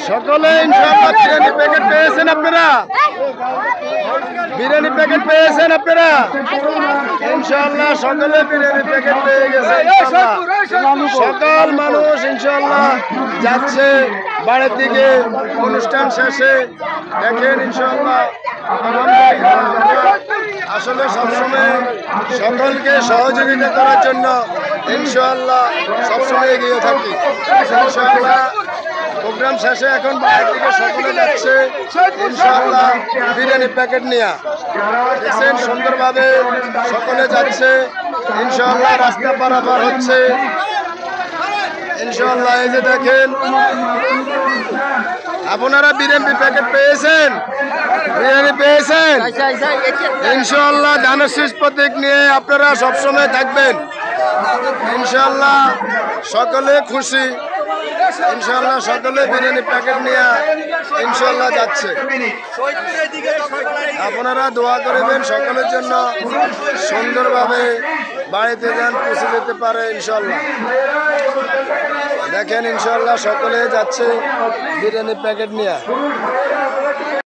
সকলে ইনশাআল্লাহ বিরিয়ানি প্যাকেট পেয়েছেন আপনারা? বিরিয়ানি প্যাকেট পেয়েছেন আপনারা? ইনশাআল্লাহ সকলে বিরিয়ানি প্যাকেট পেয়ে গেছে ইনশাআল্লাহ। সকল মানুষ ইনশাআল্লাহ যাচ্ছে বাড়ির দিকে অনুষ্ঠান শেষে। দেখেন ইনশাআল্লাহ আসলে সবসময় সকলকে সহযোগিতা করার জন্য ইনশাআল্লাহ সবসময় এগিয়ে থাকি। ইনশাআল্লাহ প্রোগ্রাম শেষে এখন বাইরের দিকে সকলে যাচ্ছে ইনশাআল্লাহ বিরিয়ানি প্যাকেট নিয়ে। দেখছেন সুন্দরভাবে সকলে যাচ্ছে ইনশাআল্লাহ, রাস্তা পারাপার হচ্ছে ইনশাআল্লাহ। এই যে দেখেন আপনারা বিরিয়ানি প্যাকেট পেয়েছেন? বিরিয়ানি পেয়েছেন ইনশাআল্লাহ। ধানের শীষ প্রতীক নিয়ে আপনারা সবসময় থাকবেন ইনশাআল্লাহ। সকলে খুশি ইনশাআল্লাহ, সকলে বিরিয়ানি প্যাকেট নিয়ে ইনশাআল্লাহ যাচ্ছে। আপনারা দোয়া করবেন সকলের জন্য সুন্দরভাবে বাড়িতে যান পৌঁছে যেতে পারে ইনশাআল্লাহ। দেখেন ইনশাআল্লাহ সকলে যাচ্ছে বিরিয়ানি প্যাকেট নিয়ে।